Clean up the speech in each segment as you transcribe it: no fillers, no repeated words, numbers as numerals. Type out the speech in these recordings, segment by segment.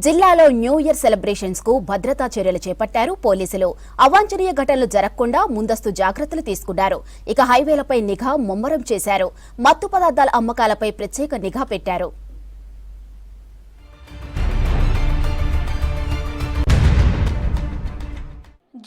జిల్లాలో new year celebrations కు భద్రతా చర్యలు చేపట్టారు పోలీసులు. అవాంఛనీయ ఘటనలు జరగకుండా ముందస్తు జాగ్రత్తలు తీసుకున్నారు. ఇక హైవేలపై నిఘా ముమ్మరం చేశారు. మత్తు పదార్థాల అమ్మకాలపై ప్రత్యేక నిఘా పెట్టారు.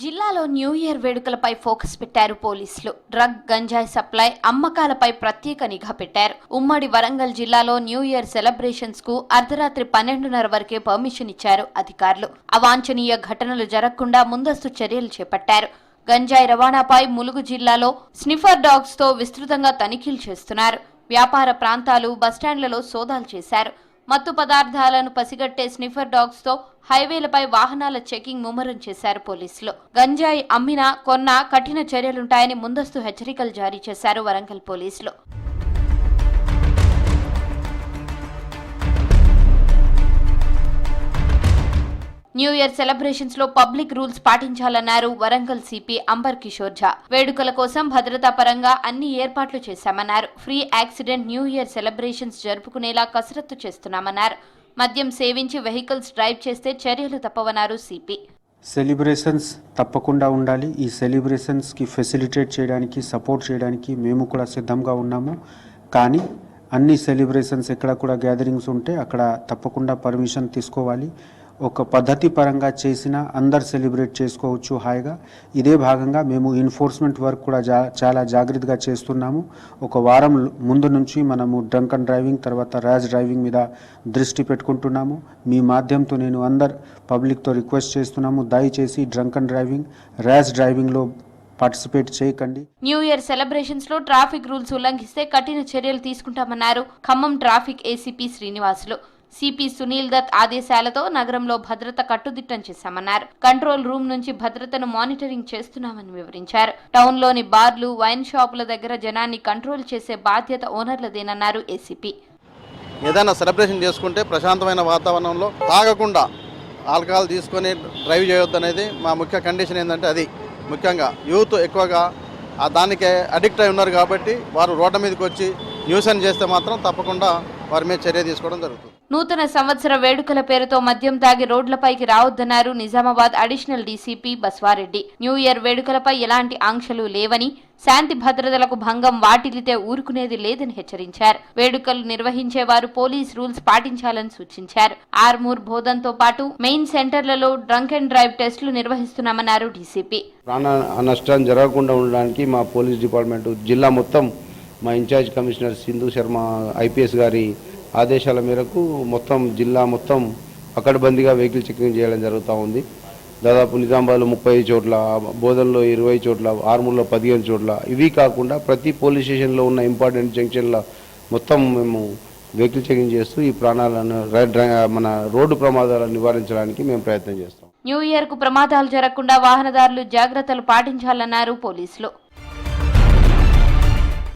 జిల్లాలో న్యూ ఇయర్ వేడుకలపై ఫోకస్ పెట్టారు పోలీసులు. డ్రగ్, గంజాయి సప్లై, అమ్మకాలపై ప్రత్యేక నిఘా పెట్టారు. ఉమ్మడి వరంగల్ జిల్లాలో న్యూ ఇయర్ సెలబ్రేషన్స్ కు అర్ధరాత్రి 12:30 వరకే పర్మిషన్ ఇచ్చారు అధికారులు. అవాంఛనీయ ఘటనలు జరగకుండా ముందస్తు చర్యలు చేపట్టారు. గంజాయి రవాణాపై ములుగు జిల్లాలో స్నిఫర్ డాగ్స్ తో విస్తృతంగా తనిఖీలు చేస్తున్నారు. వ్యాపార ప్రాంతాలు, బస్టాండ్లలో సోదాలు చేశారు. మత్తు పదార్థాలను పసిగట్టే స్నిఫర్ డాగ్స్ తో హైవేలపై వాహనాల చెకింగ్ ముమ్మరం చేశారు పోలీసులు. గంజాయి అమ్మినా, కొన్నా కఠిన చర్యలుంటాయని ముందస్తు హెచ్చరికలు జారీ చేశారు వరంగల్ పోలీసులు. న్యూ ఇయర్ సెలబ్రేషన్స్ లో పబ్లిక్ రూల్స్ పాటించాలన్నారు వరంగల్ సిపి అంబర్ కిషోర్ ఝా. వేడుకల కోసం భద్రతా పరంగా అన్ని ఏర్పాట్లు చేశామన్నారు. Free accident new year celebrations జరుపుకునేలా కసరత్తు చేస్తున్నామన్నారు. మద్యం సేవించి వెహికల్స్ డ్రైవ్ చేస్తే చర్యలు తప్పవన్నారు సిపి. సెలబ్రేషన్స్ తప్పకుండా ఉండాలి. ఈ సెలబ్రేషన్స్కి ఫెసిలిటేట్ చేయడానికి, సపోర్ట్ చేయడానికి మేము కూడా సిద్ధంగా ఉన్నాము. కానీ అన్ని సెలబ్రేషన్స్ ఎక్కడ కూడా గ్యాదరింగ్స్ ఉంటే అక్కడ తప్పకుండా పర్మిషన్ తీసుకోవాలి. ఒక పద్ధతి పరంగా చేసిన అందరు సెలబ్రేట్ చేసుకోవచ్చు హాయిగా. ఇదే భాగంగా మేము ఎన్ఫోర్స్మెంట్ వర్క్ కూడా చాలా జాగ్రత్తగా చేస్తున్నాము. ఒక వారం ముందు నుంచి మనము డ్రంక్ అండ్ డ్రైవింగ్, తర్వాత ర్యాష్ డ్రైవింగ్ మీద దృష్టి పెట్టుకుంటున్నాము. మీ మాధ్యమంతో నేను అందరు పబ్లిక్తో రిక్వెస్ట్ చేస్తున్నాము, దయచేసి డ్రంక్ అండ్ డ్రైవింగ్, ర్యాష్ డ్రైవింగ్లో పార్టిసిపేట్ చేయకండి. న్యూ ఇయర్ సెలబ్రేషన్స్ లో ట్రాఫిక్ రూల్స్ ఉల్లంఘిస్తే కఠిన చర్యలు తీసుకుంటామన్నారు Khammam traffic ACP Srinivasulu. CP Sunil Dutt ఆదేశాలతో నగరంలో భద్రత కట్టుదిట్టం చేశామన్నారు. కంట్రోల్ రూమ్ నుంచి భద్రతను మానిటరింగ్ చేస్తున్నామని వివరించారు. టౌన్ లోని బార్లు, వైన్ షాపుల దగ్గర జనాన్ని కంట్రోల్ చేసే బాధ్యత ఓనర్లదేనన్నారు ఏసీపీ. ఏదైనా సెలబ్రేషన్ చేసుకుంటే ప్రశాంతమైన వాతావరణంలో తాగకుండా ఆల్కహాల్ తీసుకొని డ్రైవ్ చేయొద్దు అనేది మా ముఖ్య కండిషన్. ఏంటంటే అది ముఖ్యంగా యూత్ ఎక్కువగా దానికే అడిక్ట్ అయి ఉన్నారు కాబట్టి వారు రోడ్ల మీదకి వచ్చి న్యూసెన్స్ చేస్తే మాత్రం తప్పకుండా వారి మీద చర్య తీసుకోవడం జరుగుతుంది. నూతన సంవత్సర వేడుకల పేరుతో మద్యం తాగి రోడ్లపైకి రావద్దన్నారు Nizamabad additional DCP Baswareddy. New year వేడుకలపై ఎలాంటి ఆంక్షలు లేవని, శాంతి భద్రతలకు భంగం వాటిల్లితే ఊరుకునేది లేదని హెచ్చరించారు. వేడుకలు నిర్వహించేవారు పోలీస్ రూల్స్ పాటించాలని సూచించారు. ఆర్మూర్, బోధన్తో పాటు మెయిన్ సెంటర్లలో డ్రంక్ అండ్ డ్రైవ్ టెస్టులు నిర్వహిస్తున్నామన్నారు డీసీపీ. ప్రాణ నష్టం జరగకుండా ఉండడానికి మా పోలీస్ డిపార్ట్మెంట్ జిల్లా మొత్తం మా incharge commissioner Sindhu Sharma IPS గారి ఆదేశాల మేరకు మొత్తం జిల్లా మొత్తం పకడ్బందీగా వెహికల్ చెకింగ్ చేయడం జరుగుతూ ఉంది. దాదాపు నిజామాబాద్లో 30 చోట్ల, బోధన్లో 20 చోట్ల, ఆర్మూర్లో 15 చోట్ల. ఇవి కాకుండా ప్రతి పోలీస్ స్టేషన్లో ఉన్న ఇంపార్టెంట్ జంక్షన్ల మొత్తం మేము వెహికల్ చెకింగ్ చేస్తూ ఈ ప్రాణాలను, మన రోడ్డు ప్రమాదాలను నివారించడానికి మేము ప్రయత్నం చేస్తాం. న్యూ ఇయర్ కు ప్రమాదాలు జరగకుండా వాహనదారులు జాగ్రత్తలు పాటించాలన్నారు పోలీసులు.